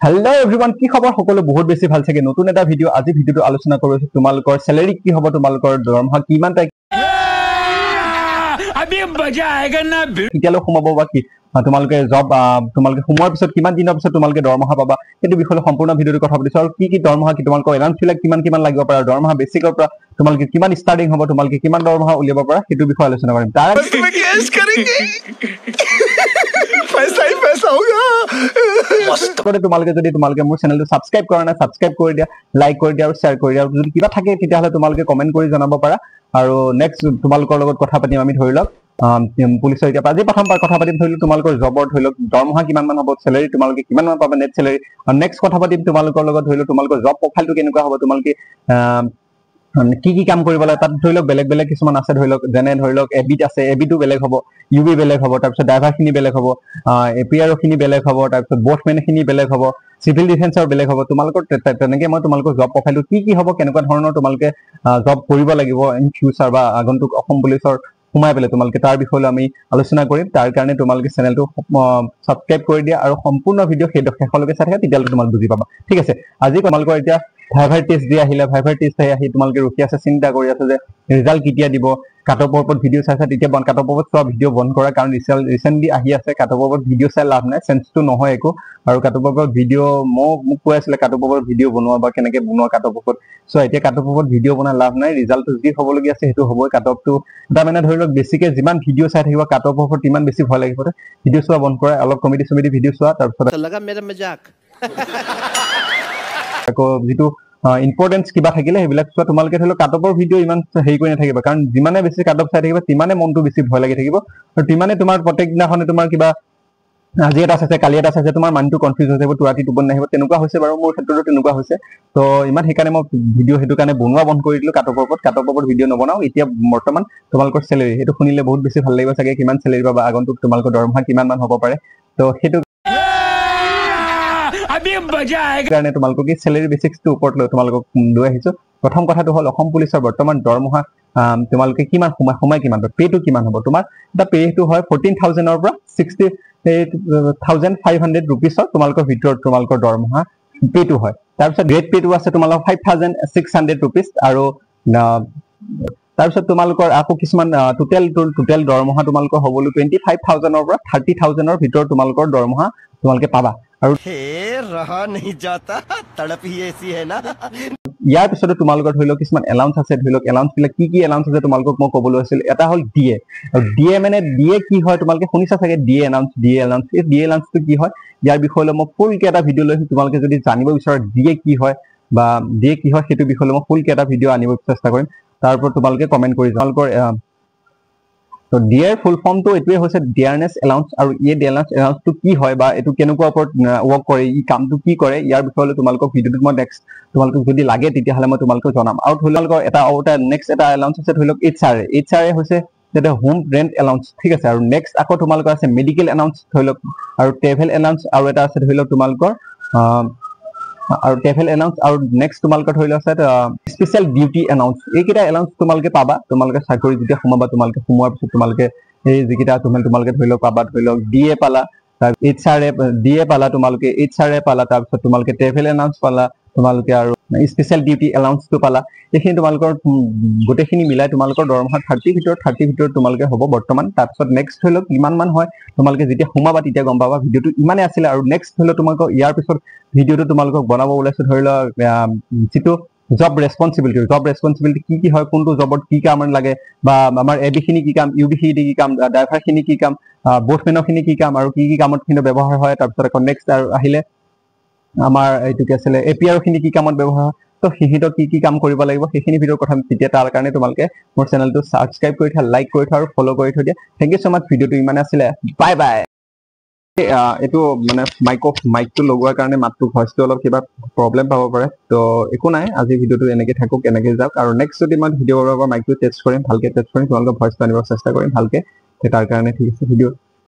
hello everyone কি খবৰ সকলো বহুত বেছি ভাল থাকে নতুন এটা ভিডিও আজি ভিডিওটো আলোচনা কৰিছো তোমালোকৰ স্যালাৰি কি হ'ব তোমালোকৰ দৰমহা কিমান তাই अभी मजा आएगा ना কিটালো সোমাব বা কি তোমালোকে জব তোমালোকে সোমোৱাৰ পিছত কিমান দিনৰ পিছত তোমালোকে দৰমহা পাবা সেইটো বিষয়ে সম্পূৰ্ণ ভিডিওটো কথা পাতিছো আৰু কি দৰমহা কি তোমালোকৰ এলাউন্স বিলাক কিমান লাগিব পাৰা দৰমহা বেছিকৰ পৰা তোমালোকে কিমান ষ্টাৰ্টিং হ'ব তোমালোকে কিমান দৰমহা উলিয়াব পাৰা সেইটো বিষয়ে আলোচনা কৰিম তাৰ तुम्हें कैश करेंगे पैसा ही पैसा होगा মস্ত কৰে তোমালোকে যদি তোমালোকে মোৰ চেনেলটো সাবস্ক্ৰাইব কৰা নাই সাবস্ক্ৰাইব কৰি দিয়া লাইক কৰি দিয়া আৰু শেয়াৰ কৰি দিয়া আৰু যদি কিবা থাকে তেতিয়া হলে তোমালোকে কমেন্ট কৰি জনাব পাৰা আৰু নেক্সট তোমালোকৰ লগত কথা পাতিম আমি ধৰি লওক পুলিচৰ এতিয়া আজি প্ৰথম কথা পাতিম ধৰি লওক তোমালোকৰ জবৰ ধৰি লওক দৰমহা কিমান মান হ'ব স্যালাৰি তোমালোকে কিমান মান পাবা নেট স্যালাৰি আৰু নেক্সট কথা পাতিম তোমালোকৰ লগত ধৰি লওক তোমালোকৰ জব প্ৰফাইলটো কেনেকুৱা হ'ব তোমালোকে কি কাম কৰিব লাগে তাত ধৰি লওক বেলেগ কিছুমান আছে ধৰি লওক যেনে ধৰি লওক এবিট আছে এবিটো বেলেগ হ'ব ইউবি বেলেগ হ'ব তাৰ পিছত ড্ৰাইভাৰ খিনি বেলেগ হ'ব এপিআৰ খিনি বেলেগ হ'ব তাৰ পিছত বোটমেন খিনি বেলেগ হ'ব সিভিল ডিফেন্সৰ বেলেগ হ'ব তোমালোকৰ তেনেকে মই তোমালোকৰ জব প্ৰফাইলটো কি হ'ব কেনেকুৱা ধৰণৰ তোমালোকে জব কৰিব লাগিব ইন ফিউচাৰ বা আগন্তুক অসম পুলিচৰ সোমাই পেলে তোমালোকে তাৰ বিষয়ে আমি আলোচনা কৰিম তাৰ কাৰণে তোমালোকে চেনেলটো সাবস্ক্ৰাইব কৰি দিয়া আৰু সম্পূৰ্ণ ভিডিও শেষলৈকে চাই থাকা তেতিয়ালৈ তোমালোকে বুজি পাবা ঠিক আছে আজি তোমালোকৰ এতিয়া ভাইভাৰ টেষ্ট দি আহিলে ভাইভাৰ টেষ্ট আহি তোমালোকে ৰখি আছে চিন্তা কৰি আছে যে ৰিজাল্ট কেতিয়া দিব কাটঅফৰ ওপৰত ভিডিও চাইছা তেতিয়া বন কাটঅফৰ ওপৰত সব ভিডিও বন্ধ কৰা কাৰণ ৰিসেন্টলি আহি আছে কাটঅফৰ ওপৰত ভিডিও চাই লাভ নাই সেন্সটো নহয় একো আৰু কাটঅফৰ ওপৰত ভিডিও মোক কৈ আছিল কাটঅফৰ ওপৰত ভিডিও বনোৱা বা কেনেকে বনোৱা কাটঅফৰ ওপৰত সো এতিয়া কাটঅফৰ ওপৰত ভিডিও বনা লাভ নাই ৰিজাল্টটো যি হ'বলগি আছে হেতু হ'বই কাটঅফটো দা মানে ধৰি লওক বেছিকে যিমান ভিডিও চাই থাকিব কাটঅফৰ ওপৰত ইমান বেছি ভয় লাগিব ভিডিও চোৱা বন্ধ কৰা অলপ কমেডি ভিডিও চোৱা তাৰ পিছত লগা মেৰা মজাক আকৌ যেটো ইম্পৰ্টেন্স কিবা থাকিলে হেবিলাক চোৱা তোমালোকে ধৰি লওক কাটঅফৰ ভিডিও ইমান হেৰি কৰি নাথাকিবা কাৰণ যিমানে বেছি কাটঅফ চাই থাকিবা তিমানে মনটো বেছি ভয় লাগি থাকিব আৰু তিমানে তোমাৰ প্ৰত্যেক দিনাখনে তোমাৰ কিবা আজি এটা আছে কালি এটা আছে তোমাৰ মানটো কনফিউজ হৈ যাব ৰাতি টোপনি নাহিব তেনেকুৱা হৈছে বাৰু মোৰ ক্ষেত্ৰতো তেনেকুৱা হৈছে তো ইমান সেইকাৰণে মই ভিডিও হেতু কাৰণে বনোৱা বন্ধ কৰি দিলো কাটঅফৰ ওপৰত ভিডিও নবনাও এতিয়া বৰ্তমান তোমালোকৰ স্যালাৰি হেতু শুনিলে বহুত বেছি ভাল লাগিব চাগে কিমান স্যালাৰি পাবা আগন্তুক তোমালোকৰ দৰমহা কিমান মান হ'ব পাৰে তো হেতু अभी मजा आएगा কাৰণে তোমালোকক কি স্যালাৰি বেসিক্সটো ওপৰত লৈ তোমালোকক লৈ আহিছো প্ৰথম কথাটো হল অসম পুলিচৰ বৰ্তমান দৰমহা তোমালোকে কিমান সময় কিমান পেটো কিমান হ'ব তোমাৰ দা পেটো হয় 14000 ৰ পৰা 68500 रुपीसৰ তোমালোকৰ ভিতৰত তোমালোকৰ দৰমহা পেটো হয় তাৰ পিছত গ্ৰেড পেটো আছে তোমালোকৰ 5600 रुपीस আৰু তাৰ পিছত তোমালোকৰ আকৌ কিছুমান টোটেল দৰমহা তোমালোকৰ হ'বলো 25000 ৰ পৰা 30000 ৰ ভিতৰত তোমালোকৰ দৰমহা তোমালোকে পাবা আৰু हे रहा नहीं जाता तड़प ही ऐसी है ना ইয়াৰ পিছতে তোমালোকৰ ধৰি লওক কিছুমান এলাউন্স আছে ধৰি লওক এলাউন্স বিলাক কি এলাউন্স আছে তোমালোকক মই ক'বলৈ আছিল এটা হল ডিএ আৰু ডিএ মানে ডিএ কি হয় তোমালোকে শুনিছা চাগে ডিএ এলাউন্স এই ডিএ এলাউন্সটো কি হয় ইয়াৰ বিষয়ে মই ফুল কে এটা ভিডিও লৈছো তোমালোকে যদি জানিব বিচাৰা ডিএ কি হয় বা ডিএ কি হয় সেইটো বিষয়ে মই ফুল কে এটা ভিডিও আনিব চেষ্টা কৰিম তাৰ ওপৰত তোমালোকে কমেন্ট কৰি তোমালোকৰ তো ডিএৰ ফুল ফৰ্ম তো এটোৱে হৈছে ডিয়াৰনেস এলাউন্স আৰু এই এলাউন্স তো কি হয় বা এটো কেনেকুৱা ওপৰত ওয়াৰ্ক কৰে ই কামটো কি কৰে ইয়াৰ বিষয়ে তোমালোকক ভিডিওটো মই নেক্সট তোমালোকক যদি লাগে তেতিয়া হলে মই তোমালোকক জনাম আৰু তোমালোকৰ এটা নেক্সট এটা এলাউন্স আছে ধৰি লওক এইচআৰ হৈছে যেটা হোম ৰেন্ট এলাউন্স ঠিক আছে আৰু নেক্সট আকৌ তোমালোকৰ আছে মেডিকেল এলাউন্স ধৰি লওক আৰু ট্ৰেভেল এলাউন্স আৰু এটা আছে ধৰি লওক তোমালোকৰ আৰু ট্ৰেভেল এলাউন্স আৰু নেক্সট তোমালোকৰ ধৰি লওক স্পেশাল ডিউটি এলাউন্স এইকেইটা এলাউন্স তোমালোকে পাবা তোমালোকে চাকৰি যেতিয়া সোমাবা তোমালোকে সোমোৱাৰ পিছত তোমালোকে এই যিকেইটা তোমালোকে ধৰি লওক পাবা ধৰি লওক ডিএ পালা তাৰ এইচআৰ ডিএ পালা তোমালোকে এইচআৰ পালা তাৰ পিছত তোমালোকে ট্ৰেভেল এলাউন্স পালা তোমালোকে আৰু স্পেশাল ডিউটি এলাউন্সটো পালা এইখিনি তোমালোকৰ গোটেইখিনি মিলাই তোমালোকৰ দৰমহা 30 ভিতৰত তোমালোকে হ'ব বৰ্তমান তাৰ পিছত নেক্সট হলো কিমান মান হয় তোমালোকে যেতিয়া সোমাবা তেতিয়া গম পাবা ভিডিওটো ইমানে আছিল আৰু নেক্সট হলো তোমালোকৰ ইয়াৰ পিছত ভিডিওটো তোমালোকক বনাব ওলাইছো ধৰি লওক যেটো জব ৰেসপন্সিবিলিটি কি হয় কোনটো জবত কি কাম লাগে বা আমাৰ এবি খিনি কি কাম ইউবি খিনি কি কাম ড্ৰাইভাৰ খিনি কি কাম বোটমেনৰ খিনি কি কাম আৰু কি কামত খিনি ব্যৱহাৰ হয় তাৰ পিছত নেক্সট আৰু আহিলে আমাৰ এইটো কি আছিল এপিআৰ খিনি কি কামত ব্যৱহাৰ হয় তো হিহিত কি কাম কৰিব লাগিব সেইখিনি ভিডিওৰ কথা তেতিয়া তাৰ কাৰণে তোমালোকে মোৰ চেনেলটো সাবস্ক্ৰাইব কৰি থা লাইক কৰি থা আৰু ফলো কৰি থৈ দিয়া থ্যাংক ইউ সো মাচ ভিডিওটো ইমানে আছিল বাই বাই এটো মানে মাইকটো লগোৱাৰ কাৰণে মাতটো ভয়েসটো অলপ কিবা প্ৰবলেম পাব পাৰে তো একো নাই আজি ভিডিওটো এনেকৈ থাকক এনেকৈ যাওক আৰু নেক্সট যদি মই ভিডিও বনাব মাইকটো টেষ্ট কৰিম ভালকে টেষ্ট কৰিম তোমালোকৰ ভয়েসটো আনিব চেষ্টা কৰিম ভালকে তাৰ কাৰণে ঠিক আছে ভিডিও